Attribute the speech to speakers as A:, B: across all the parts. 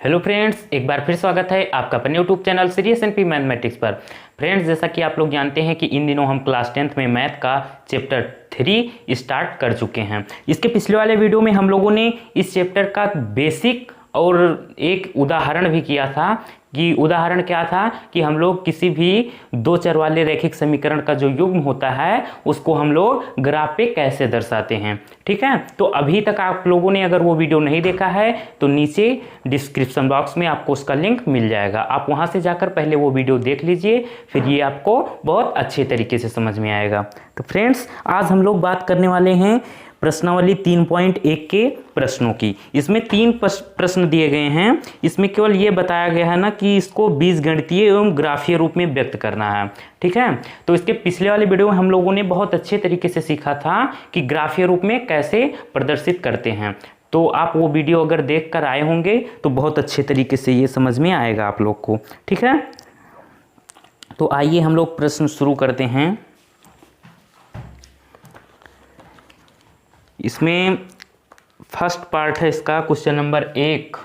A: Hello friends, एक बार फिर स्वागत है आपका अपने YouTube channel serious NP mathematics पर। फ्रेंड्स, जैसा कि आप लोग जानते हैं कि इन दिनों हम क्लास 10th में मैथ का चैप्टर 3 स्टार्ट कर चुके हैं। इसके पिछले वाले वीडियो में हम लोगों ने इस चैप्टर का बेसिक और एक उदाहरण भी किया था कि उदाहरण क्या था कि हम लोग किसी भी दो चर वाले रैखिक समीकरण का जो युग्म होता है उसको हम लोग ग्राफ पे कैसे दर्शाते हैं। ठीक है, तो अभी तक आप लोगों ने अगर वो वीडियो नहीं देखा है तो नीचे डिस्क्रिप्शन बॉक्स में आपको उसका लिंक मिल जाएगा। आप वहां से जाकर पहले वो वीडियो देख लीजिए, फिर ये आपको बहुत अच्छे तरीके से समझ में आएगा। तो फ्रेंड्स, आज हम लोग बात करने वाले हैं प्रश्नावली 3.1 के प्रश्नों की। इसमें 3 प्रश्न दिए गए हैं। इसमें केवल ये बताया गया है ना कि इसको बीजगणितीय एवं ग्राफीय रूप में व्यक्त करना है। ठीक है, तो इसके पिछले वाले वीडियो में हम लोगों ने बहुत अच्छे तरीके से सीखा था कि ग्राफीय रूप में कैसे प्रदर्शित करते हैं। तो आप वो वीडियो अगर देख कर आए होंगे तो बहुत अच्छे तरीके से ये समझ में आएगा आप लोग को। ठीक है, तो आइए हम लोग प्रश्न शुरू करते हैं। इसमें फर्स्ट पार्ट है इसका, क्वेश्चन नंबर 1।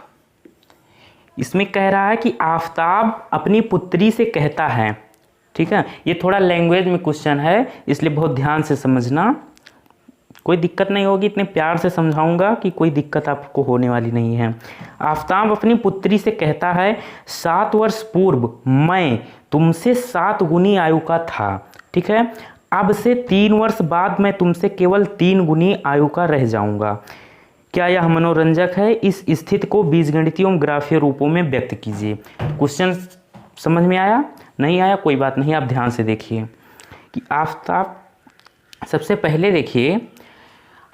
A: इसमें कह रहा है कि आफताब अपनी पुत्री से कहता है। ठीक है, ये थोड़ा लैंग्वेज में क्वेश्चन है इसलिए बहुत ध्यान से समझना, कोई दिक्कत नहीं होगी। इतने प्यार से समझाऊंगा कि कोई दिक्कत आपको होने वाली नहीं है। आफताब अपनी पुत्री से कहता है, 7 वर्ष पूर्व मैं तुमसे 7 गुनी आयु का था। ठीक है, अब से 3 वर्ष बाद मैं तुमसे केवल 3 गुनी आयु का रह जाऊंगा। क्या यह मनोरंजक है? इस स्थिति को बीजगणितीय एवं ग्राफीय रूपों में व्यक्त कीजिए। क्वेश्चन समझ में आया? नहीं आया कोई बात नहीं, आप ध्यान से देखिए कि आफताब, सबसे पहले देखिए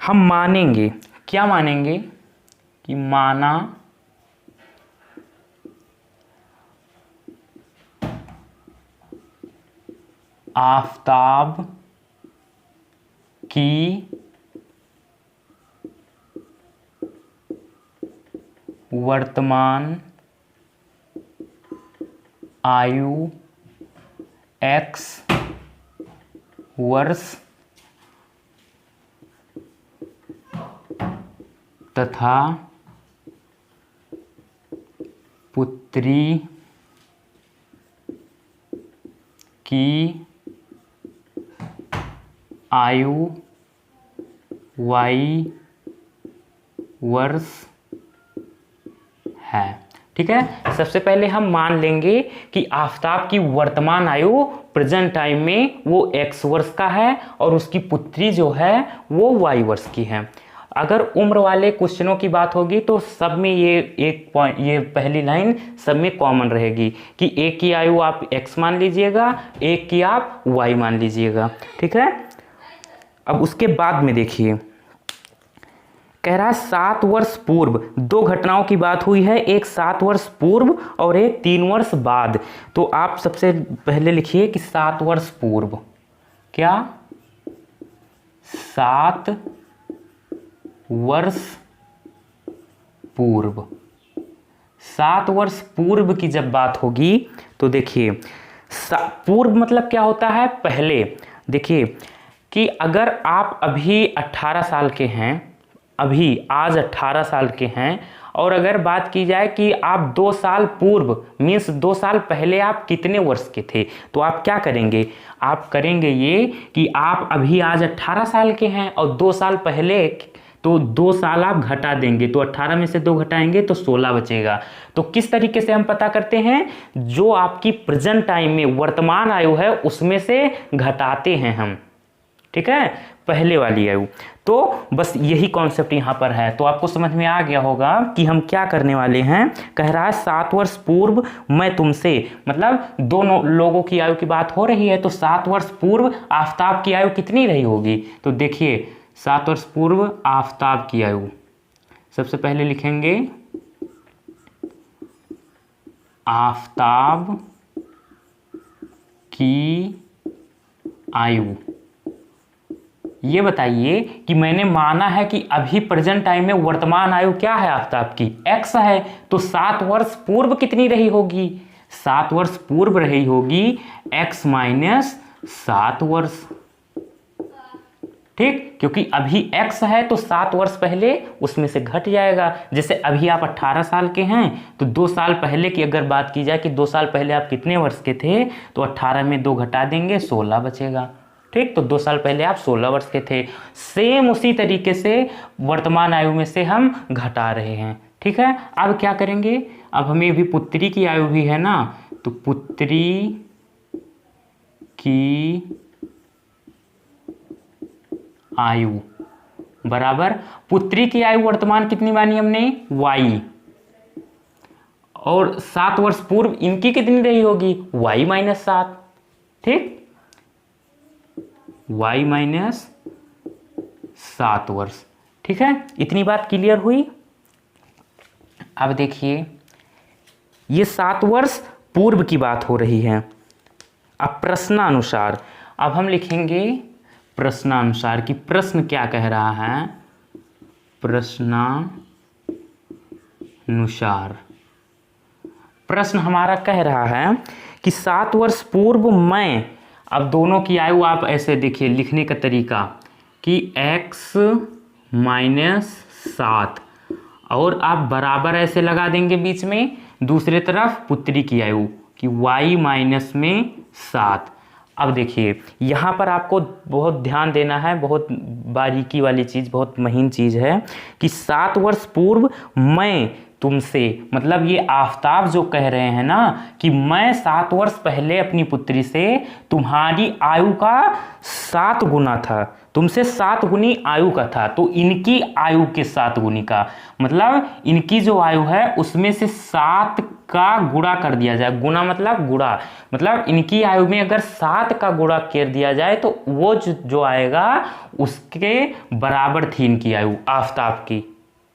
A: हम मानेंगे, क्या मानेंगे कि माना आफताब की वर्तमान आयु x वर्ष तथा पुत्री की आयु y वर्ष है। ठीक है, सबसे पहले हम मान लेंगे कि आफताब की वर्तमान आयु प्रेजेंट टाइम में वो x वर्ष का है और उसकी पुत्री जो है वो y वर्ष की है। अगर उम्र वाले क्वेश्चनों की बात होगी तो सब में ये एक पॉइंट, ये पहली लाइन सब में कॉमन रहेगी कि एक की आयु आप x मान लीजिएगा, एक की आप y मान लीजिएगा। ठीक है, अब उसके बाद में देखिए कह रहा है 7 वर्ष पूर्व, 2 घटनाओं की बात हुई है, एक 7 वर्ष पूर्व और एक 3 वर्ष बाद। तो आप सबसे पहले लिखिए कि 7 वर्ष पूर्व, क्या 7 वर्ष पूर्व। 7 वर्ष पूर्व की जब बात होगी तो देखिए पूर्व मतलब क्या होता है? पहले। देखिए कि अगर आप अभी 18 साल के हैं, अभी आज 18 साल के हैं, और अगर बात की जाए कि आप 2 साल पूर्व मीन्स 2 साल पहले आप कितने वर्ष के थे, तो आप क्या करेंगे? आप करेंगे ये कि आप अभी आज 18 साल के हैं और 2 साल पहले, तो 2 साल आप घटा देंगे, तो 18 में से 2 घटाएंगे तो 16 बचेगा। तो किस तरीके से हम पता करते हैं? जो आपकी प्रेजेंट टाइम में वर्तमान आयु है उसमें से घटाते हैं हम। ठीक है, पहले वाली आयु। तो बस यही कॉन्सेप्ट यहाँ पर है। तो आपको समझ में आ गया होगा कि हम क्या करने वाले हैं। कह रहा है 7 वर्ष पूर्व मैं तुमसे, मतलब दोनों लोगों की आयु की बात हो रही है, तो 7 वर्ष पूर्व आफताब की आयु कितनी रही होगी? तो देखिए 7 वर्ष पूर्व आफताब की आयु, सबसे पहले लिखेंगे आफताब की आयु। ये बताइए कि मैंने माना है कि अभी प्रेजेंट टाइम में वर्तमान आयु क्या है आफताब की? x है, तो 7 वर्ष पूर्व कितनी रही होगी? 7 वर्ष पूर्व रही होगी x - 7 वर्ष। ठीक, क्योंकि अभी x है तो 7 वर्ष पहले उसमें से घट जाएगा। जैसे अभी आप 18 साल के हैं तो 2 साल पहले की अगर बात की जाए कि 2 साल पहले आप कितने वर्ष के थे, तो 18 में 2 घटा देंगे 16 बचेगा। ठीक, तो 2 साल पहले आप 16 वर्ष के थे। सेम उसी तरीके से वर्तमान आयु में से हम घटा रहे हैं। ठीक है, अब क्या करेंगे, अब हमें भी पुत्री की आयु भी है ना, तो पुत्री की आयु बराबर, पुत्री की आयु वर्तमान कितनी मानी हमने, y, और 7 वर्ष पूर्व इनकी कितनी रही होगी, y माइनस 7। ठीक, y माइनस 7 वर्ष। ठीक है, इतनी बात क्लियर हुई। अब देखिए ये 7 वर्ष पूर्व की बात हो रही है। अब प्रश्नानुसार, अब हम लिखेंगे प्रश्नानुसार कि प्रश्न क्या कह रहा है, प्रश्नानुसार प्रश्न हमारा कह रहा है कि 7 वर्ष पूर्व मैं, अब दोनों की आयु आप ऐसे देखिए लिखने का तरीका कि x माइनस 7 और आप बराबर ऐसे लगा देंगे बीच में, दूसरे तरफ पुत्री की आयु कि y माइनस में 7। अब देखिए यहाँ पर आपको बहुत ध्यान देना है, बहुत बारीकी वाली चीज़, बहुत महीन चीज़ है कि 7 वर्ष पूर्व मैं तुमसे, मतलब ये आफताब जो कह रहे हैं ना कि मैं 7 वर्ष पहले अपनी पुत्री से तुम्हारी आयु का 7 गुना था, तुमसे 7 गुनी आयु का था, तो इनकी आयु के 7 गुनी का, मतलब इनकी जो आयु है उसमें से 7 का गुणा कर दिया जाए। गुना मतलब गुणा, मतलब इनकी आयु में अगर 7 का गुणा कर दिया जाए तो वो जो आएगा उसके बराबर थी इनकी आयु आफताब की।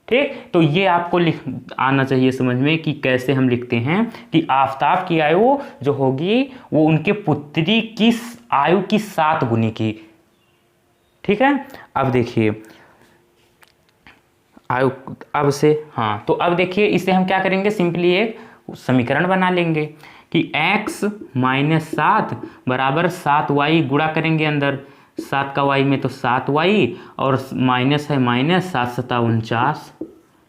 A: ठीक, तो ये आपको लिख आना चाहिए समझ में कि कैसे हम लिखते हैं कि आफताब की आयु जो होगी वो उनके पुत्री की आयु की 7 गुनी की। ठीक है, अब देखिए आयु, अब से हाँ, तो अब देखिए इसे हम क्या करेंगे, सिंपली एक समीकरण बना लेंगे कि x माइनस 7 बराबर 7y गुणा करेंगे, अंदर 7 का y में तो 7y और माइनस है माइनस, 7 सता 49।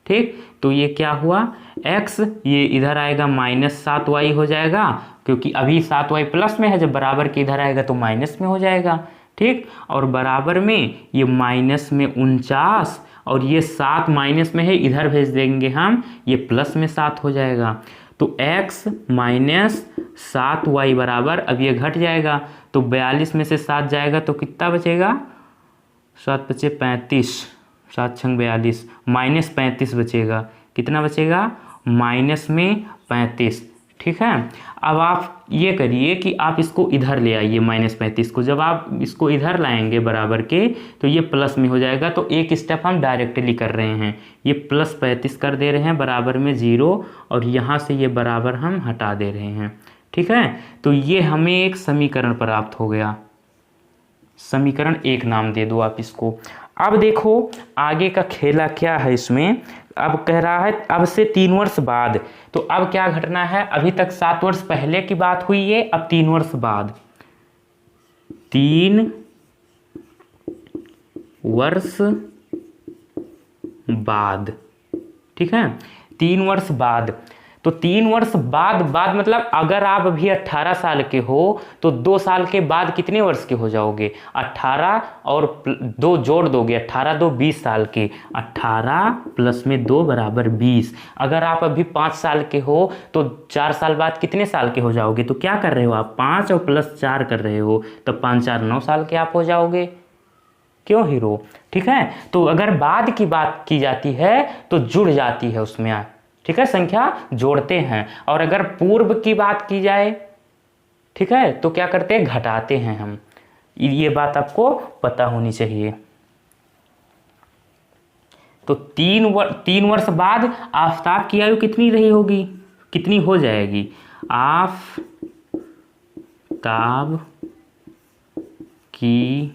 A: ठीक, तो ये क्या हुआ, x ये इधर आएगा माइनस 7y हो जाएगा, क्योंकि अभी 7y प्लस में है, जब बराबर के इधर आएगा तो माइनस में हो जाएगा। ठीक, और बराबर में ये माइनस में 49 और ये 7 माइनस में है, इधर भेज देंगे हम, ये प्लस में 7 हो जाएगा। तो x माइनस 7y बराबर, अब ये घट जाएगा तो 42 में से 7 जाएगा तो कितना बचेगा, 7 बचे 35, 7 छंग 42, माइनस 35 बचेगा, कितना बचेगा, माइनस में 35। ठीक है, अब आप ये करिए कि आप इसको इधर ले आइए माइनस 35 को, जब आप इसको इधर लाएंगे बराबर के तो ये प्लस में हो जाएगा। तो एक स्टेप हम डायरेक्टली कर रहे हैं, ये प्लस 35 कर दे रहे हैं, बराबर में 0 और यहाँ से ये बराबर हम हटा दे रहे हैं। ठीक है, तो ये हमें एक समीकरण प्राप्त हो गया, समीकरण 1 नाम दे दो आप इसको। अब देखो आगे का खेला क्या है इसमें, अब कह रहा है अब से 3 वर्ष बाद, तो अब क्या घटना है, अभी तक 7 वर्ष पहले की बात हुई है, अब 3 वर्ष बाद, 3 वर्ष बाद। ठीक है, 3 वर्ष बाद, तो 3 वर्ष बाद मतलब अगर आप अभी 18 साल के हो तो 2 साल के बाद कितने वर्ष के हो जाओगे, 18 और 2 जोड़ दोगे, 18 2 20 साल के, 18 प्लस में 2 बराबर 20। अगर आप अभी 5 साल के हो तो 4 साल बाद कितने साल के हो जाओगे, तो क्या कर रहे हो आप, 5 और प्लस 4 कर रहे हो, तो 5 4 9 साल के आप हो जाओगे। क्यों हीरो, ठीक है, तो अगर बाद की बात की जाती है तो जुड़ जाती है उसमें, ठीक है, संख्या जोड़ते हैं, और अगर पूर्व की बात की जाए, ठीक है, तो क्या करते हैं, घटाते हैं हम। ये बात आपको पता होनी चाहिए। तो 3 वर्ष बाद आफताब की आयु कितनी रही होगी, कितनी हो जाएगी, आफताब की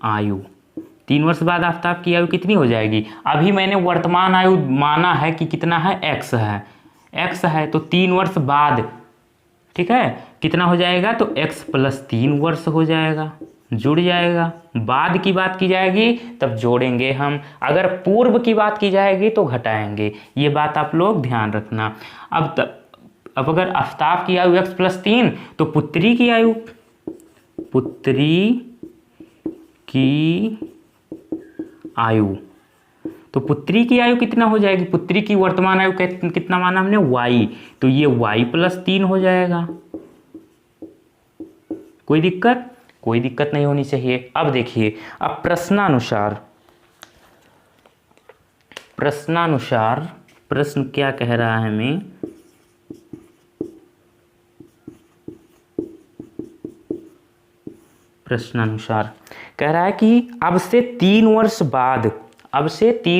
A: आयु 3 वर्ष बाद आफताब की आयु कितनी हो जाएगी। अभी मैंने वर्तमान आयु माना है कि कितना है, x है, तो 3 वर्ष बाद, ठीक है, कितना हो जाएगा, तो x प्लस 3 वर्ष हो जाएगा। जुड़ जाएगा। बाद की बात की जाएगी तब जोड़ेंगे हम, अगर पूर्व की बात की जाएगी तो घटाएंगे। ये बात आप लोग ध्यान रखना। अब अगर आफ्ताब की आयु x+3 तो पुत्री की आयु तो पुत्री की आयु कितना हो जाएगी? पुत्री की वर्तमान आयु कितना माना हमने? y, तो ये y+3 हो जाएगा। कोई दिक्कत? कोई दिक्कत नहीं होनी चाहिए। अब देखिए, अब प्रश्नानुसार प्रश्न क्या कह रहा है हमें? प्रश्नानुसार कह रहा है कि अब से 3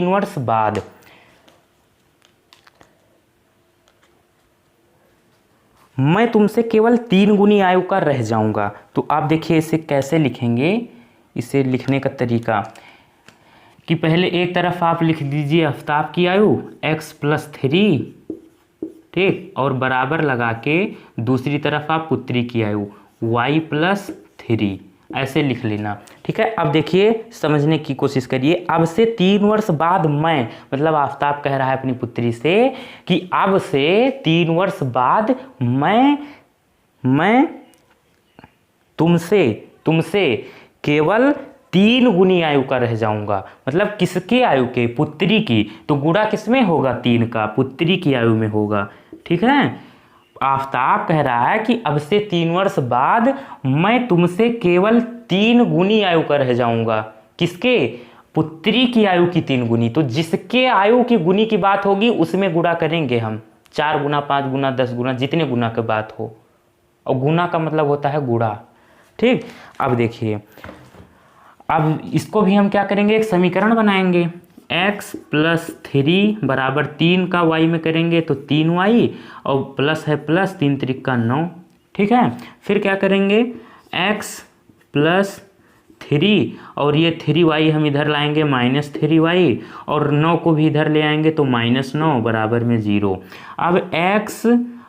A: वर्ष बाद मैं तुमसे केवल 3 गुनी आयु का रह जाऊंगा। तो आप देखिए इसे कैसे लिखेंगे। इसे लिखने का तरीका कि पहले एक तरफ आप लिख दीजिए आफ्ताब की आयु x+3, ठीक, और बराबर लगा के दूसरी तरफ आप पुत्री की आयु y+3, ऐसे लिख लेना, ठीक है। अब देखिए समझने की कोशिश करिए। अब से 3 वर्ष बाद मैं, मतलब आफ्ताब कह रहा है अपनी पुत्री से कि अब से 3 वर्ष बाद मैं तुमसे केवल 3 गुनी आयु का रह जाऊंगा। मतलब किसके आयु के? पुत्री की। तो गुणा किसमें होगा? 3 का, पुत्री की आयु में होगा, ठीक है। आफ्ताब कह रहा है कि अब से 3 वर्ष बाद मैं तुमसे केवल 3 गुनी आयु का रह जाऊंगा। किसके? पुत्री की आयु की 3 गुनी। तो जिसके आयु की गुनी की बात होगी उसमें गुणा करेंगे हम, 4 गुना, 5 गुना, 10 गुना, जितने गुना की बात हो। और गुना का मतलब होता है गुणा, ठीक। अब देखिए, अब इसको भी हम क्या करेंगे? एक समीकरण बनाएंगे। x+3 बराबर 3 का y में करेंगे तो 3y, और प्लस है प्लस, 3 त्रिक का 9, ठीक है। फिर क्या करेंगे? x+3 और ये 3y हम इधर लाएंगे -3y, और 9 को भी इधर ले आएंगे तो -9 बराबर में 0। अब x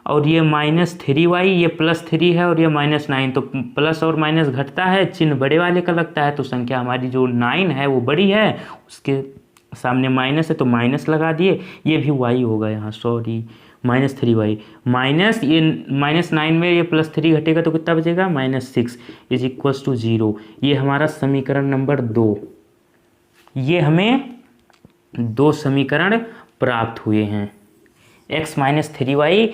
A: और ये -3y, ये +3 है और ये -9, तो प्लस और माइनस घटता है, चिन्ह बड़े वाले का लगता है, तो संख्या हमारी जो 9 है वो बड़ी है, उसके सामने माइनस है तो माइनस लगा दिए। ये भी y होगा यहाँ, सॉरी, -3y माइनस, ये -9 में ये +3 घटेगा तो कितना बचेगा? -6 = 0। ये हमारा समीकरण नंबर 2। ये हमें 2 समीकरण प्राप्त हुए हैं। x-3y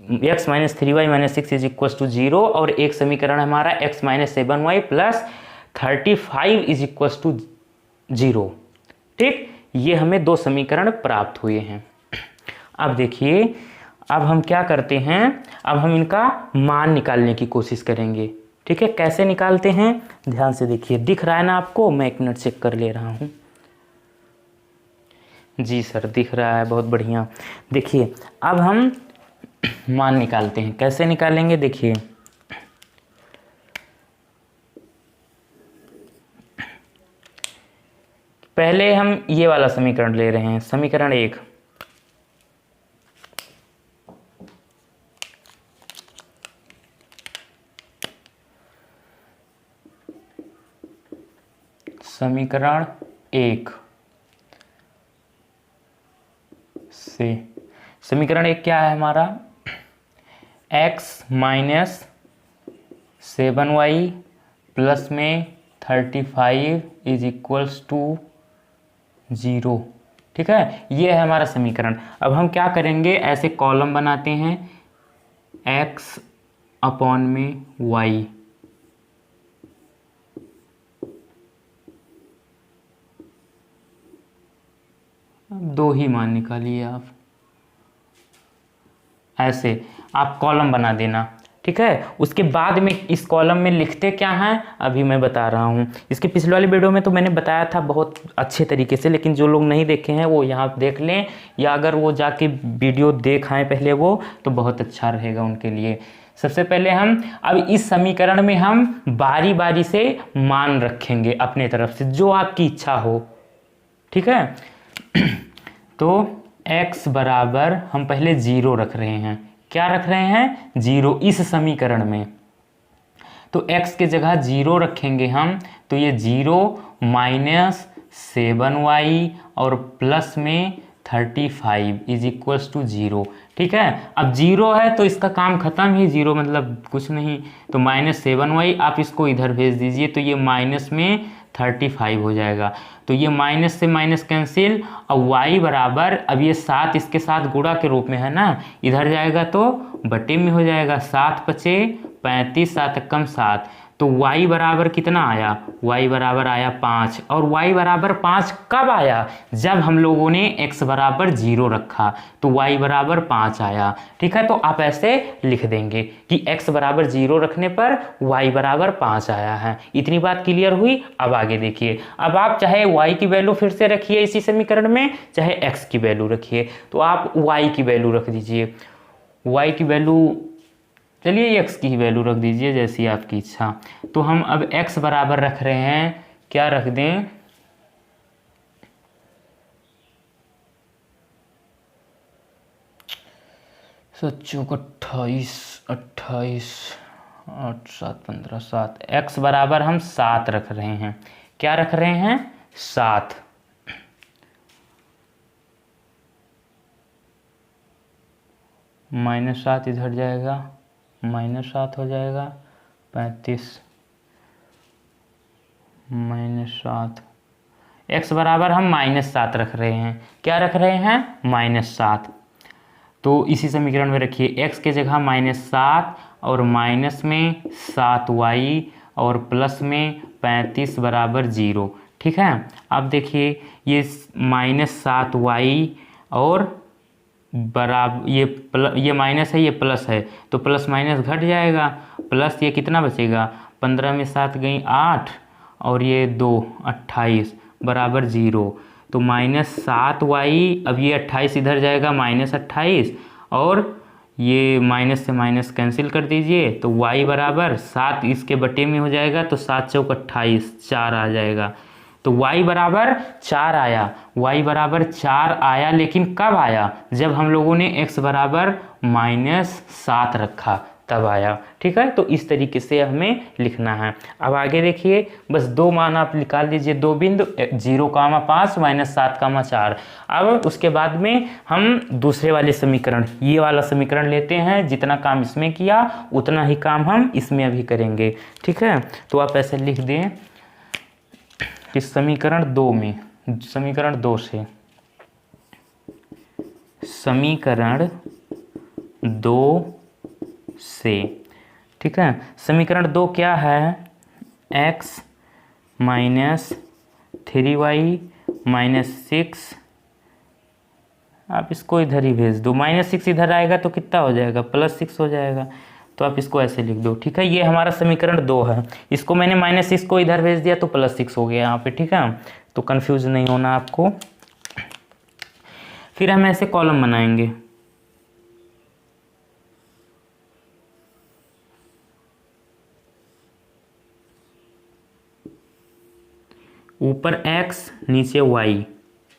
A: -6 = 0, और एक समीकरण हमारा x-7y + 35 = 0, ठीक। ये हमें 2 समीकरण प्राप्त हुए हैं। अब देखिए, अब हम क्या करते हैं? अब हम इनका मान निकालने की कोशिश करेंगे, ठीक है। कैसे निकालते हैं ध्यान से देखिए। दिख रहा है ना आपको? मैं 1 मिनट चेक कर ले रहा हूँ। जी सर, दिख रहा है, बहुत बढ़िया। देखिए, अब हम मान निकालते हैं। कैसे निकालेंगे? देखिए, पहले हम ये वाला समीकरण ले रहे हैं, समीकरण 1। समीकरण 1 से समीकरण 1 क्या है हमारा? x-7y प्लस में 35 = 0, ठीक है। ये है हमारा समीकरण। अब हम क्या करेंगे? ऐसे कॉलम बनाते हैं, x/y, अब 2 ही मान निकालिए आप। ऐसे आप कॉलम बना देना, ठीक है। उसके बाद में इस कॉलम में लिखते क्या हैं अभी मैं बता रहा हूँ। इसके पिछले वाले वीडियो में तो मैंने बताया था बहुत अच्छे तरीके से, लेकिन जो लोग नहीं देखे हैं वो यहाँ देख लें, या अगर वो जाके वीडियो देख आए पहले वो, तो बहुत अच्छा रहेगा उनके लिए। सबसे पहले हम अब इस समीकरण में हम बारी बारी से मान रखेंगे अपने तरफ से, जो आपकी इच्छा हो, ठीक है। तो x बराबर हम पहले 0 रख रहे हैं। क्या रख रहे हैं? 0 इस समीकरण में। तो x के जगह 0 रखेंगे हम, तो ये 0 माइनस 7y और प्लस में 35 इज इक्वल्स टू 0। ठीक है, अब 0 है तो इसका काम खत्म ही, 0 मतलब कुछ नहीं, तो -7y आप इसको इधर भेज दीजिए, तो ये माइनस में 35 हो जाएगा। तो ये माइनस से माइनस कैंसिल, और y बराबर, अब ये 7 इसके साथ गुणा के रूप में है ना, इधर जाएगा तो बटे में हो जाएगा, 7 पचे 35, 7 कम 7, तो y बराबर कितना आया, y बराबर आया 5। और y बराबर 5 कब आया, जब हम लोगों ने x बराबर 0 रखा, तो y बराबर 5 आया। ठीक है, तो आप ऐसे लिख देंगे कि x बराबर 0 रखने पर y बराबर 5 आया है। इतनी बात क्लियर हुई। अब आगे देखिए, अब आप चाहे y की वैल्यू फिर से रखिए इसी समीकरण में, चाहे x की वैल्यू रखिए, तो आप y की वैल्यू रख दीजिए। y की वैल्यू, चलिए x की वैल्यू रख दीजिए जैसी आपकी इच्छा। तो हम अब x बराबर रख रहे हैं, क्या रख दें, सच्चों को 28, 28, 8, 7, 15, 7, x बराबर हम 7 रख रहे हैं। क्या रख रहे हैं, 7। -7 इधर जाएगा, -7 हो जाएगा, 35 -7, x बराबर हम -7 रख रहे हैं। क्या रख रहे हैं, -7। तो इसी समीकरण में रखिए, x के जगह -7 और माइनस में 7y और प्लस में 35 बराबर 0। ठीक है, अब देखिए ये -7y और बराबर ये माइनस है, ये प्लस है, तो प्लस माइनस घट जाएगा, प्लस ये कितना बचेगा, 15 में 7 गई 8 और ये 2 28 बराबर 0। तो -7y, अब ये 28 इधर जाएगा -28, और ये माइनस से माइनस कैंसिल कर दीजिए, तो y बराबर 7 इसके बटे में हो जाएगा, तो 7 चौक 28, 4 आ जाएगा। तो y बराबर 4 आया, y बराबर 4 आया, लेकिन कब आया, जब हम लोगों ने x बराबर -7 रखा तब आया। ठीक है, तो इस तरीके से हमें लिखना है। अब आगे देखिए, बस दो मान आप निकाल दीजिए, दो बिंदु 0,5 -7,4। अब उसके बाद में हम दूसरे वाले समीकरण, ये वाला समीकरण लेते हैं, जितना काम इसमें किया उतना ही काम हम इसमें अभी करेंगे। ठीक है, तो आप ऐसे लिख दें कि समीकरण 2 में, समीकरण 2 से, समीकरण 2 से, ठीक है, समीकरण 2 क्या है, x माइनस 3y माइनस 6, आप इसको इधर ही भेज दो, -6 इधर आएगा तो कितना हो जाएगा, +6 हो जाएगा, तो आप इसको ऐसे लिख दो। ठीक है, ये हमारा समीकरण 2 है, इसको मैंने -6 को इधर भेज दिया तो +6 हो गया यहाँ पे। ठीक है, तो कंफ्यूज नहीं होना आपको। फिर हम ऐसे कॉलम बनाएंगे, ऊपर x नीचे y।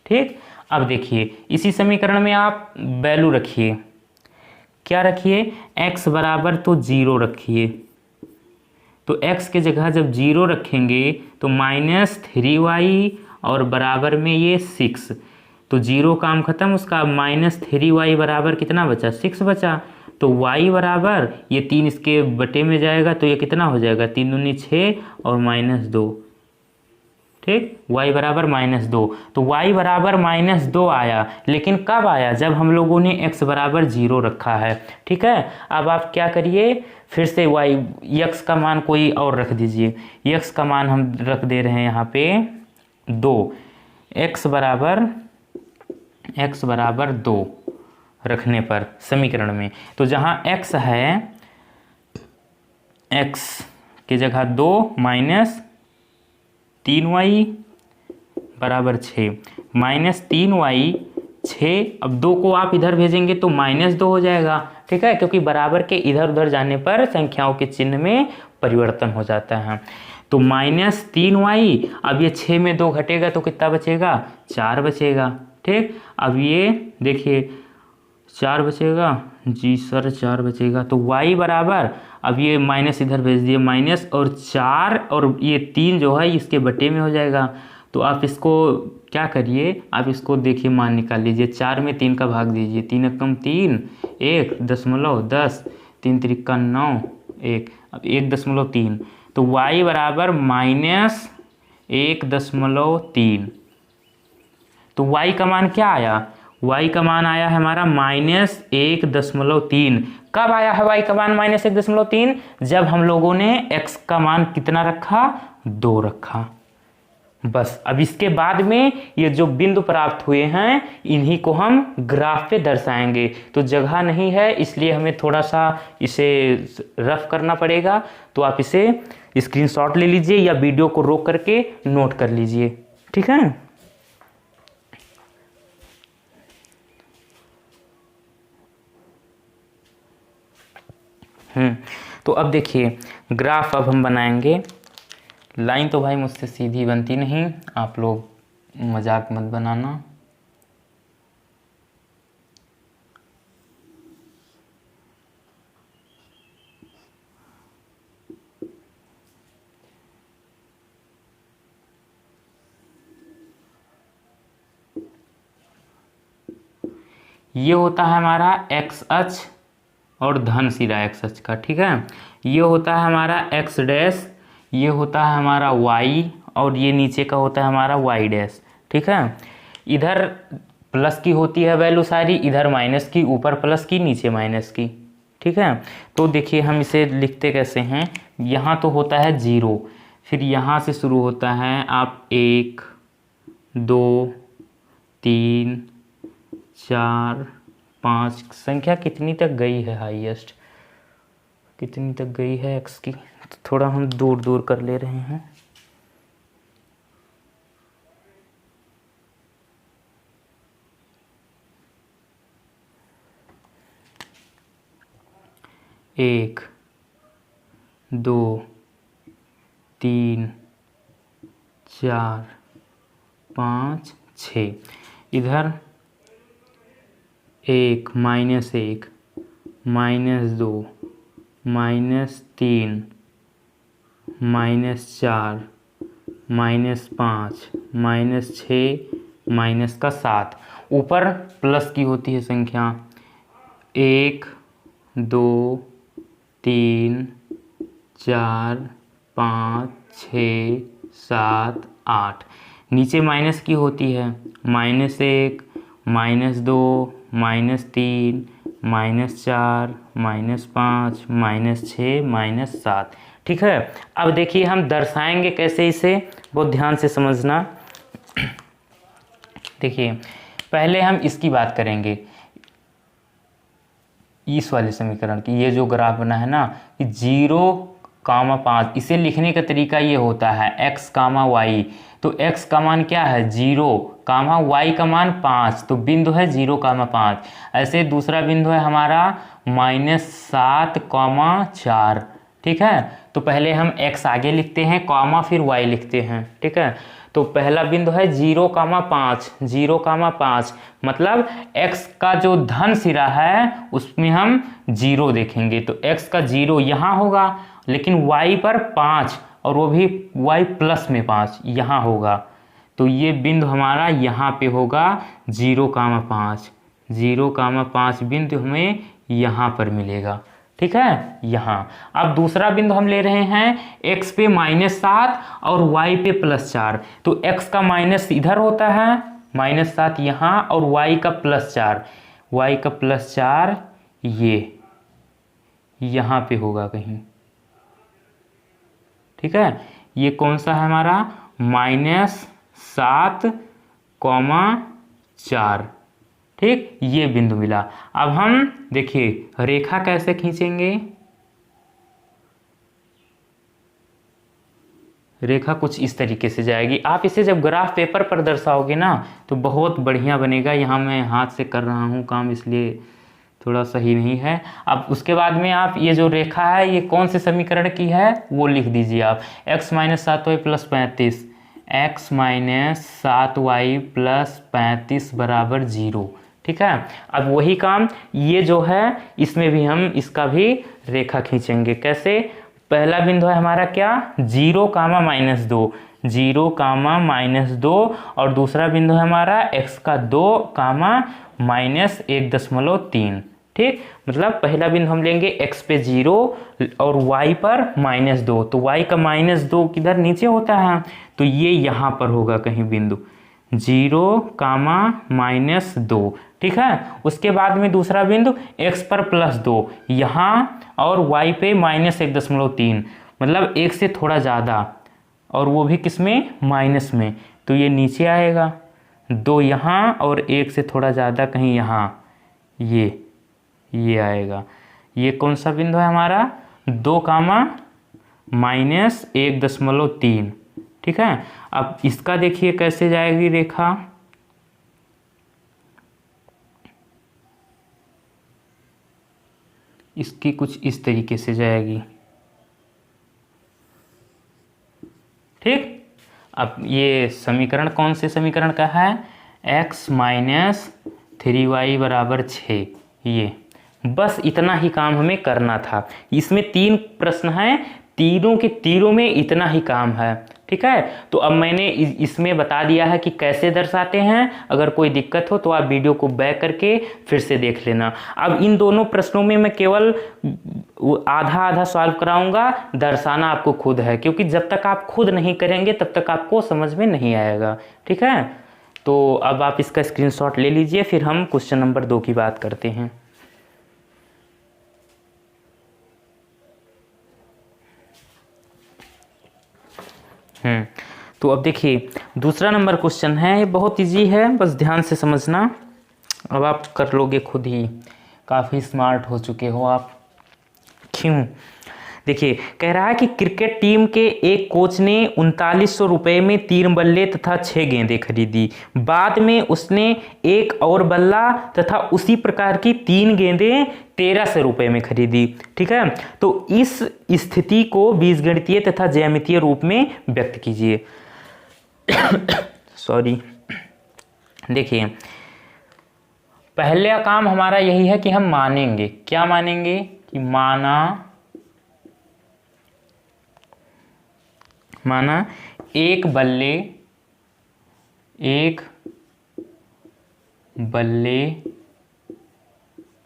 A: ठीक, अब देखिए इसी समीकरण में आप वैल्यू रखिए, क्या रखिए, x बराबर तो 0 रखिए, तो x के जगह जब 0 रखेंगे तो -3y और बराबर में ये 6, तो 0 काम खत्म उसका, -3y बराबर कितना बचा, 6 बचा, तो y बराबर ये 3 इसके बटे में जाएगा, तो ये कितना हो जाएगा, 3 दूनी 6 और -2। ठीक, y बराबर -2, तो y बराबर -2 आया, लेकिन कब आया, जब हम लोगों ने x बराबर 0 रखा है। ठीक है, अब आप क्या करिए, फिर से x का मान कोई और रख दीजिए, x का मान हम रख दे रहे हैं यहाँ पे 2, x बराबर 2 रखने पर समीकरण में, तो जहाँ x है, x की जगह 2 माइनस 3y बराबर 6, -3y 6, अब 2 को आप इधर भेजेंगे तो -2 हो जाएगा। ठीक है, क्योंकि बराबर के इधर उधर जाने पर संख्याओं के चिन्ह में परिवर्तन हो जाता है। तो -3y, अब ये 6 में 2 घटेगा तो कितना बचेगा, 4 बचेगा। ठीक, अब ये देखिए 4 बचेगा, जी सर 4 बचेगा, तो y बराबर, अब ये माइनस इधर भेज दिए माइनस, और 4 और ये 3 जो है इसके बटे में हो जाएगा। तो आप इसको क्या करिए, आप इसको देखिए मान निकाल लीजिए, 4 में 3 का भाग दीजिए, 3 एकम 3, 1.10, 3 त्रिका 9, 1, अब 1.3, तो y बराबर -1.3। तो y का मान क्या आया, y का मान आया है हमारा -1.3। कब आया है y का मान -1.3? जब हम लोगों ने x का मान कितना रखा, 2 रखा। बस अब इसके बाद में ये जो बिंदु प्राप्त हुए हैं इन्हीं को हम ग्राफ पे दर्शाएंगे। तो जगह नहीं है इसलिए हमें थोड़ा सा इसे रफ करना पड़ेगा, तो आप इसे स्क्रीनशॉट ले लीजिए या वीडियो को रोक करके नोट कर लीजिए, ठीक है। तो अब देखिए ग्राफ अब हम बनाएंगे। लाइन तो भाई मुझसे सीधी बनती नहीं, आप लोग मजाक मत बनाना। ये होता है हमारा x अक्ष और धन सिरा x अक्ष का, ठीक है। ये होता है हमारा x डैश, ये होता है हमारा y, और ये नीचे का होता है हमारा y डैश, ठीक है। इधर प्लस की होती है वैल्यू सारी, इधर माइनस की, ऊपर प्लस की नीचे माइनस की, ठीक है। तो देखिए हम इसे लिखते कैसे हैं, यहाँ तो होता है 0, फिर यहाँ से शुरू होता है आप 1 2 3 4 5, संख्या कितनी तक गई है, हाईएस्ट कितनी तक गई है x की, तो थोड़ा हम दूर दूर कर ले रहे हैं। एक 2 3 4 5 6, इधर 1 -1 -2 -3 -4 -5 -6 -7, ऊपर प्लस की होती है संख्या 1 2 3 4 5 6 7 8, नीचे माइनस की होती है -1 -2 -3 -4 -5 -6 -7, ठीक है। अब देखिए हम दर्शाएंगे कैसे इसे, बहुत ध्यान से समझना। देखिए पहले हम इसकी बात करेंगे, इस वाले समीकरण की, ये जो ग्राफ बना है ना कि 0,5, इसे लिखने का तरीका ये होता है x, y, तो x का मान क्या है 0, y का मान 5, तो बिंदु है 0,5। ऐसे दूसरा बिंदु है हमारा -7,4, ठीक है। तो पहले हम x आगे लिखते हैं, कॉमा फिर y लिखते हैं, ठीक है। तो पहला बिंदु है 0,5, मतलब x का जो धन सिरा है उसमें हम 0 देखेंगे, तो x का 0 यहाँ होगा, लेकिन y पर 5, और वो भी y प्लस में 5 यहाँ होगा। तो ये बिंदु हमारा यहाँ पे होगा 0,5 बिंदु हमें यहाँ पर मिलेगा, ठीक है। यहाँ अब दूसरा बिंदु हम ले रहे हैं x पे -7 और y पे +4, तो x का माइनस इधर होता है -7 यहाँ, और y का +4 ये यहाँ पे होगा कहीं, ठीक है। ये कौन सा है हमारा -7,4, ठीक, ये बिंदु मिला। अब हम देखिए रेखा कैसे खींचेंगे, रेखा कुछ इस तरीके से जाएगी। आप इसे जब ग्राफ पेपर पर दर्शाओगे ना तो बहुत बढ़िया बनेगा। यहाँ मैं हाथ से कर रहा हूँ काम, इसलिए थोड़ा सही नहीं है। अब उसके बाद में आप ये जो रेखा है ये कौन से समीकरण की है वो लिख दीजिए आप, x - 7y + 35, x - 7y + 35 = 0, ठीक है। अब वही काम ये जो है इसमें भी हम इसका भी रेखा खींचेंगे। कैसे? पहला बिंदु है हमारा क्या, 0, -2, 0, -2 और दूसरा बिंदु है हमारा x का 2, -1.3। ठीक, मतलब पहला बिंदु हम लेंगे x पे 0 और y पर -2, तो y का -2 किधर नीचे होता है, तो ये यहाँ पर होगा कहीं बिंदु 0, -2। ठीक है। उसके बाद में दूसरा बिंदु x पर +2 यहाँ और y पे -1.3, मतलब 1 से थोड़ा ज़्यादा, और वो भी किस में, माइनस में, तो ये नीचे आएगा 2 यहाँ और 1 से थोड़ा ज़्यादा कहीं यहाँ, ये आएगा। ये कौन सा बिंदु है हमारा, 2, -1.3। ठीक है। अब इसका देखिए कैसे जाएगी रेखा, इसकी कुछ इस तरीके से जाएगी। ठीक। अब ये समीकरण कौन से समीकरण का है, x - 3y = 6। ये बस इतना ही काम हमें करना था। इसमें 3 प्रश्न हैं, तीनों के तीनों में इतना ही काम है। ठीक है। तो अब मैंने इसमें बता दिया है कि कैसे दर्शाते हैं। अगर कोई दिक्कत हो तो आप वीडियो को बैक करके फिर से देख लेना। अब इन दोनों प्रश्नों में मैं केवल आधा सॉल्व कराऊंगा, दर्शाना आपको खुद है, क्योंकि जब तक आप खुद नहीं करेंगे तब तक आपको समझ में नहीं आएगा। ठीक है। तो अब आप इसका स्क्रीनशॉट ले लीजिए, फिर हम क्वेश्चन नंबर 2 की बात करते हैं। तो अब देखिए दूसरा नंबर क्वेश्चन है, ये बहुत इजी है, बस ध्यान से समझना। अब आप कर लोगे खुद ही, काफ़ी स्मार्ट हो चुके हो आप। क्यों? देखिए कह रहा है कि क्रिकेट टीम के एक कोच ने 3900 रुपये में 3 बल्ले तथा 6 गेंदें खरीदी। बाद में उसने एक और बल्ला तथा उसी प्रकार की 3 गेंदें 1300 रुपये में खरीदी। ठीक है। तो इस स्थिति को बीजगणितीय तथा ज्यामितीय रूप में व्यक्त कीजिए। सॉरी। देखिए पहला काम हमारा यही है कि हम मानेंगे, क्या मानेंगे, कि माना एक बल्ले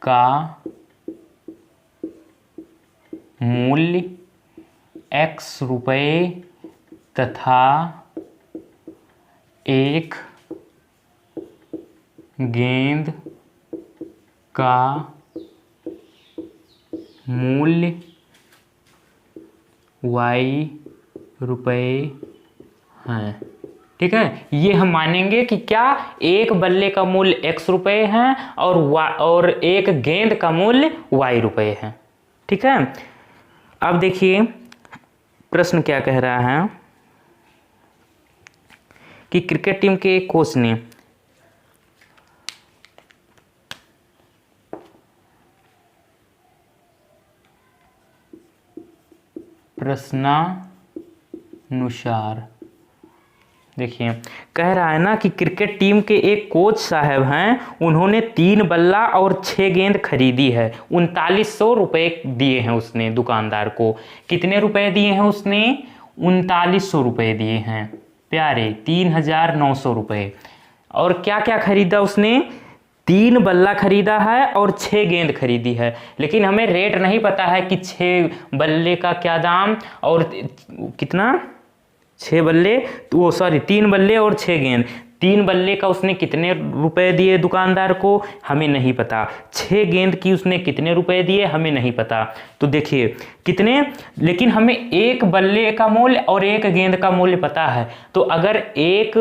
A: का मूल्य x रुपये तथा एक गेंद का मूल्य y रुपये हैं। ठीक है। ये हम मानेंगे कि क्या, एक बल्ले का मूल्य x रुपये है और एक गेंद का मूल्य y रुपये है। ठीक है। अब देखिए प्रश्न क्या कह रहा है कि क्रिकेट टीम के एक कोच ने प्रश्नानुसार, देखिए कह रहा है ना कि क्रिकेट टीम के एक कोच साहब हैं, उन्होंने 3 बल्ला और 6 गेंद खरीदी है। 3900 रुपये दिए हैं उसने दुकानदार को। कितने रुपए दिए हैं उसने? 3900 रुपये दिए हैं प्यारे, 3900 रुपये। और क्या क्या खरीदा उसने? 3 बल्ला खरीदा है और 6 गेंद खरीदी है। लेकिन हमें रेट नहीं पता है कि 6 बल्ले का क्या दाम और कितना, 6 बल्ले, तो वो सॉरी 3 बल्ले और 6 गेंद, 3 बल्ले का उसने कितने रुपए दिए दुकानदार को, हमें नहीं पता। 6 गेंद की उसने कितने रुपए दिए, हमें नहीं पता। तो देखिए कितने, लेकिन हमें एक बल्ले का मूल्य और एक गेंद का मूल्य पता है। तो अगर एक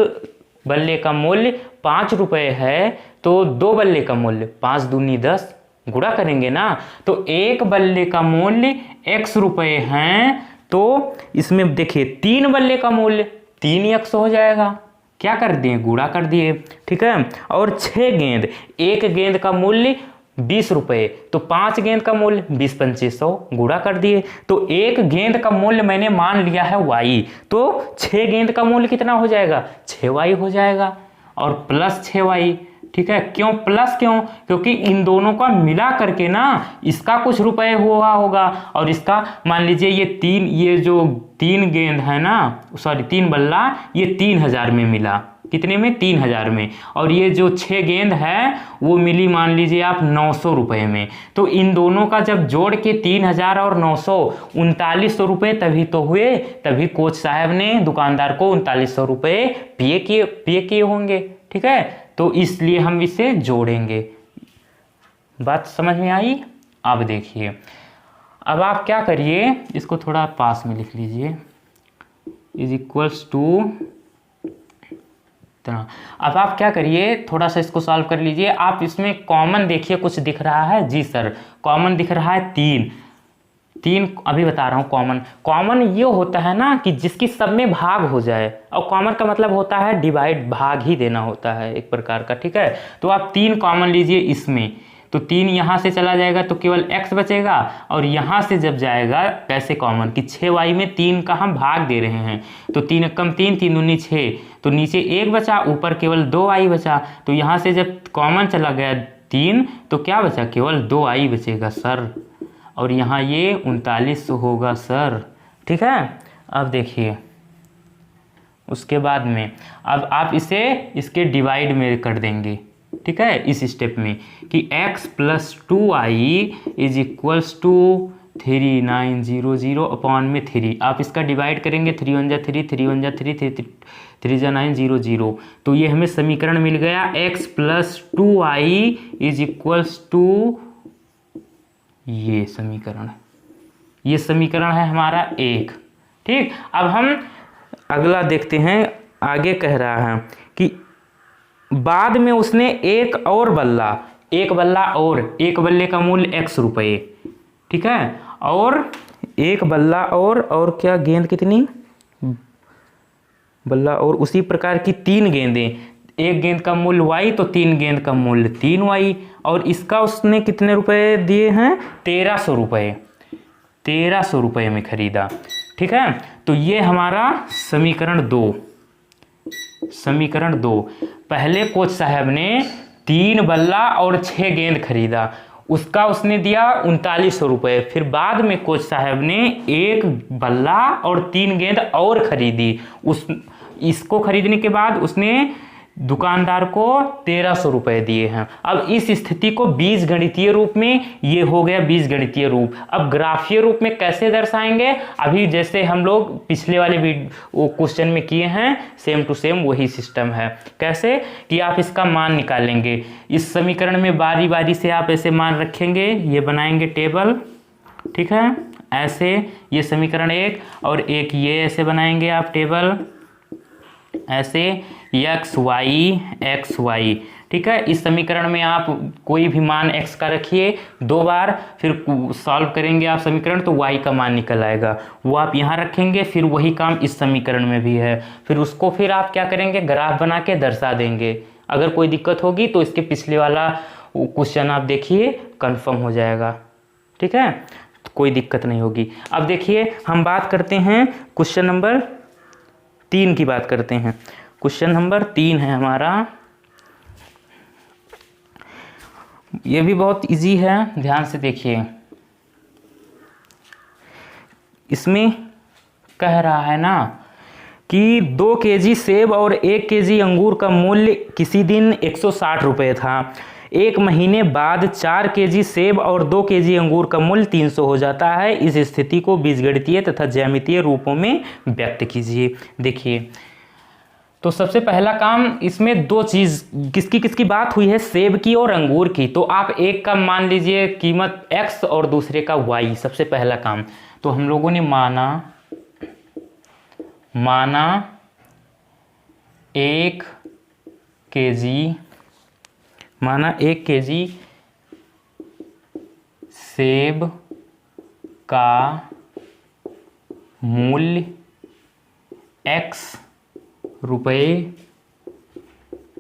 A: बल्ले का मूल्य 5 रुपये है तो 2 बल्ले का मूल्य 5 दूनी 10, गुणा करेंगे ना, तो एक बल्ले का मूल्य x रुपये हैं। तो इसमें देखिए 3 बल्ले का मूल्य 3x हो जाएगा, क्या कर दिए, गुणा कर दिए। ठीक है। और 6 गेंद, एक गेंद का मूल्य 20 रुपये, तो 5 गेंद का मूल्य 20 2500, गुणा कर दिए। तो एक गेंद का मूल्य मैंने मान लिया है y, तो 6 गेंद का मूल्य कितना हो जाएगा, 6y हो जाएगा, और प्लस 6y, ठीक है, क्यों प्लस क्यों? क्योंकि इन दोनों का मिला करके ना इसका कुछ रुपए हुआ होगा, और इसका मान लीजिए ये जो 3 गेंद है ना, सॉरी 3 बल्ला, ये 3000 में मिला। कितने में? 3000 में। और ये जो 6 गेंद है वो मिली मान लीजिए आप 900 रुपये में। तो इन दोनों का जब जोड़ के 3000 और 900 3900 रुपये तभी तो हुए, तभी कोच साहब ने दुकानदार को 3900 रुपये पे किए होंगे। ठीक है, तो इसलिए हम इसे जोड़ेंगे। बात समझ में आई? अब देखिए, अब आप क्या करिए, इसको थोड़ा पास में लिख लीजिए, इज इक्वल्स टू इतना। अब आप क्या करिए, थोड़ा सा इसको सॉल्व कर लीजिए। आप इसमें कॉमन देखिए कुछ दिख रहा है? जी सर, कॉमन दिख रहा है 3 अभी बता रहा हूँ। कॉमन ये होता है ना कि जिसकी सब में भाग हो जाए, और कॉमन का मतलब होता है डिवाइड, भाग ही देना होता है एक प्रकार का। ठीक है, तो आप 3 कॉमन लीजिए इसमें, तो 3 यहाँ से चला जाएगा तो केवल x बचेगा, और यहाँ से जब जाएगा कैसे कॉमन कि 6y में 3 का हम भाग दे रहे हैं, तो 3 कम 3 3 दूनी 6, तो नीचे 1 बचा, ऊपर केवल 2y बचा। तो यहाँ से जब कॉमन चला गया 3, तो क्या बचा? केवल 2y बचेगा सर, और यहाँ ये 3900 होगा सर। ठीक है, अब देखिए उसके बाद में अब आप इसे इसके डिवाइड में कर देंगे। ठीक है, इस स्टेप में कि x + 2y is equals to 3900 upon में 3। आप इसका डिवाइड करेंगे, 3 1 जा 3, 3 1 जा 3, 3 जा 9, 0 0। तो ये हमें समीकरण मिल गया, x + 2y is equals to ये समीकरण है हमारा 1। ठीक, अब हम अगला देखते हैं। आगे कह रहा है कि बाद में उसने एक बल्ले का मूल्य x रुपये। ठीक है, और एक बल्ला और क्या गेंद कितनी? बल्ला और उसी प्रकार की 3 गेंदें, एक गेंद का मूल्य y, तो 3 गेंद का मूल्य 3y, और इसका उसने कितने रुपए दिए हैं? 1300 रुपये। 1300 रुपये में खरीदा। ठीक है, तो ये हमारा समीकरण 2। पहले कोच साहब ने 3 बल्ला और 6 गेंद खरीदा, उसका उसने दिया 3900 रुपये। फिर बाद में कोच साहब ने 1 बल्ला और 3 गेंद और खरीदी, इसको खरीदने के बाद उसने दुकानदार को 1300 रुपये दिए हैं। अब इस स्थिति को बीजगणितीय रूप में, ये हो गया बीजगणितीय रूप। अब ग्राफीय रूप में कैसे दर्शाएंगे? अभी जैसे हम लोग पिछले वाले क्वेश्चन में किए हैं, सेम टू सेम वही सिस्टम है। कैसे कि आप इसका मान निकालेंगे, इस समीकरण में बारी बारी से आप ऐसे मान रखेंगे, ये बनाएंगे टेबल। ठीक है, ऐसे ये समीकरण 1 और एक ये ऐसे बनाएंगे आप टेबल, ऐसे x y। ठीक है, इस समीकरण में आप कोई भी मान x का रखिए 2 बार, फिर सॉल्व करेंगे आप समीकरण, तो y का मान निकल आएगा, वो आप यहाँ रखेंगे। फिर वही काम इस समीकरण में भी है, फिर उसको फिर आप क्या करेंगे? ग्राफ बना के दर्शा देंगे। अगर कोई दिक्कत होगी तो इसके पिछले वाला क्वेश्चन आप देखिए, कंफर्म हो जाएगा। ठीक है, तो कोई दिक्कत नहीं होगी। अब देखिए हम बात करते हैं क्वेश्चन नंबर 3 की बात करते हैं। क्वेश्चन नंबर 3 है हमारा, ये भी बहुत इजी है, ध्यान से देखिए। इसमें कह रहा है ना कि 2 केजी सेब और 1 केजी अंगूर का मूल्य किसी दिन 160 रुपये था। 1 महीने बाद 4 केजी सेब और 2 केजी अंगूर का मूल्य 300 हो जाता है। इस स्थिति को बीजगणितीय तथा ज्यामितीय रूपों में व्यक्त कीजिए। देखिए, तो सबसे पहला काम, इसमें 2 चीज़ किसकी बात हुई है? सेब की और अंगूर की। तो आप एक का मान लीजिए कीमत x और दूसरे का y। सबसे पहला काम तो हम लोगों ने माना 1 केजी सेब का मूल्य x रुपये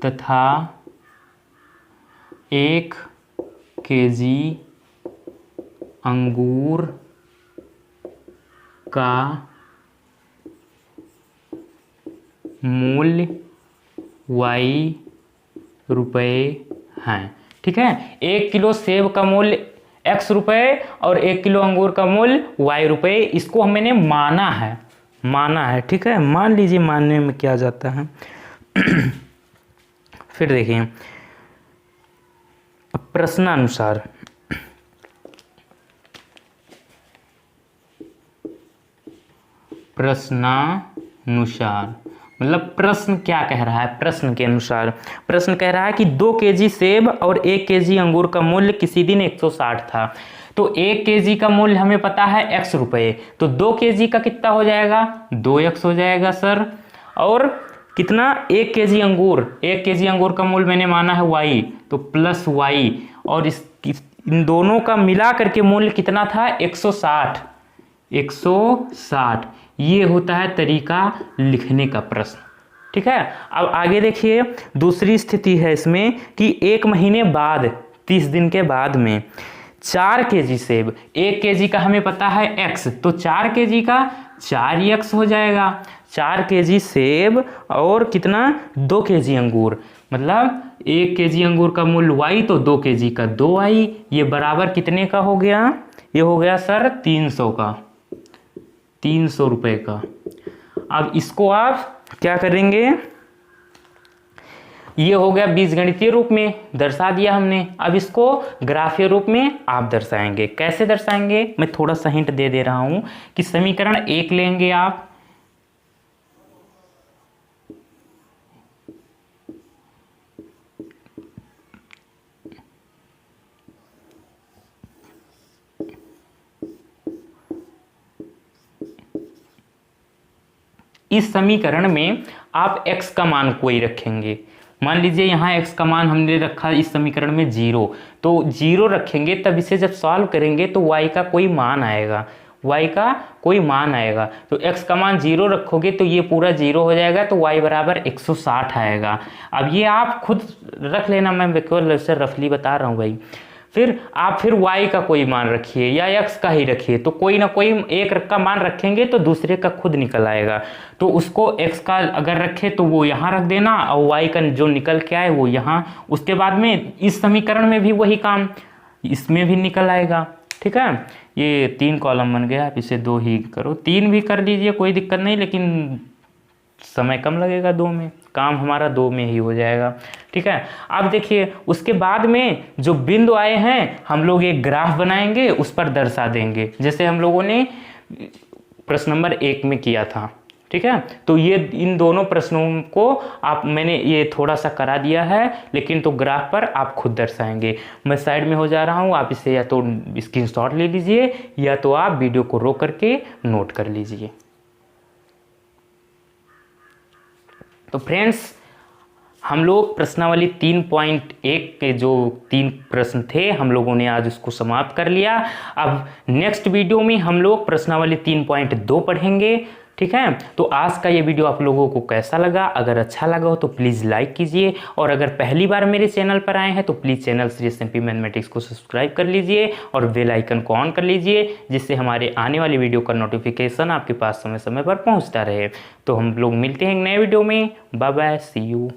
A: तथा 1 केजी अंगूर का मूल्य y रुपये हैं। ठीक है, 1 किलो सेब का मूल्य x रुपये और 1 किलो अंगूर का मूल्य y रुपये, इसको मैंने माना है। ठीक है, मान लीजिए, मानने में क्या जाता है। फिर देखिए प्रश्नानुसार, मतलब प्रश्न क्या कह रहा है। प्रश्न के अनुसार प्रश्न कह रहा है कि 2 केजी सेब और 1 केजी अंगूर का मूल्य किसी दिन 160 था। तो 1 केजी का मूल्य हमें पता है x रुपये, तो 2 केजी का कितना हो जाएगा, 2x हो जाएगा सर। और कितना, 1 केजी अंगूर का मूल्य मैंने माना है y, तो प्लस y, और इन दोनों का मिला करके मूल्य कितना था, 160। ये होता है तरीका लिखने का प्रश्न। ठीक है, अब आगे देखिए, दूसरी स्थिति है इसमें कि 1 महीने बाद 30 दिन के बाद में 4 केजी सेब, 1 केजी का हमें पता है x, तो 4 केजी का 4x हो जाएगा। 4 केजी सेब और कितना, 2 केजी अंगूर, मतलब 1 केजी अंगूर का मूल्य y, तो 2 केजी का 2y, ये बराबर कितने का हो गया, ये हो गया सर 300 का, 300 रुपये का। अब इसको आप क्या करेंगे, ये हो गया बीजगणितीय रूप में दर्शा दिया हमने। अब इसको ग्राफीय रूप में आप दर्शाएंगे। कैसे दर्शाएंगे, मैं थोड़ा सा हिंट दे रहा हूं कि समीकरण 1 लेंगे आप, इस समीकरण में आप x का मान कोई रखेंगे। मान लीजिए यहाँ x का मान हमने रखा इस समीकरण में 0, तो 0 रखेंगे, तब इसे जब सॉल्व करेंगे तो y का कोई मान आएगा, तो x का मान 0 रखोगे तो ये पूरा 0 हो जाएगा, तो y बराबर 160 आएगा। अब ये आप खुद रख लेना, मैं केवल से रफली बता रहा हूँ भाई। फिर आप y का कोई मान रखिए या x का ही रखिए, तो कोई ना कोई एक का मान रखेंगे तो दूसरे का खुद निकल आएगा। तो उसको x का अगर रखे तो वो यहाँ रख देना, और y का जो निकल के आए वो यहाँ। उसके बाद में इस समीकरण में भी वही काम इसमें भी निकल आएगा। ठीक है, ये 3 कॉलम बन गया, आप इसे 2 ही करो, 3 भी कर लीजिए, कोई दिक्कत नहीं, लेकिन समय कम लगेगा 2 में, काम हमारा 2 में ही हो जाएगा। ठीक है, अब देखिए उसके बाद में जो बिंदु आए हैं हम लोग एक ग्राफ बनाएंगे, उस पर दर्शा देंगे, जैसे हम लोगों ने प्रश्न नंबर 1 में किया था। ठीक है, तो ये इन दोनों प्रश्नों को मैंने ये थोड़ा सा करा दिया है, लेकिन तो ग्राफ पर आप खुद दर्शाएंगे। मैं साइड में हो जा रहा हूँ, आप इसे या तो स्क्रीनशॉट ले लीजिए या तो आप वीडियो को रोक करके नोट कर लीजिए। तो फ्रेंड्स, हम लोग प्रश्नावली 3.1 के जो 3 प्रश्न थे हम लोगों ने आज उसको समाप्त कर लिया। अब नेक्स्ट वीडियो में हम लोग प्रश्नावली 3.2 पढ़ेंगे। ठीक है, तो आज का ये वीडियो आप लोगों को कैसा लगा, अगर अच्छा लगा हो तो प्लीज़ लाइक कीजिए, और अगर पहली बार मेरे चैनल पर आए हैं तो please channel serious MP mathematics को सब्सक्राइब कर लीजिए और बेल आइकन को ऑन कर लीजिए, जिससे हमारे आने वाली वीडियो का नोटिफिकेशन आपके पास समय समय पर पहुंचता रहे। तो हम लोग मिलते हैं एक नए वीडियो में। Bye bye, see you.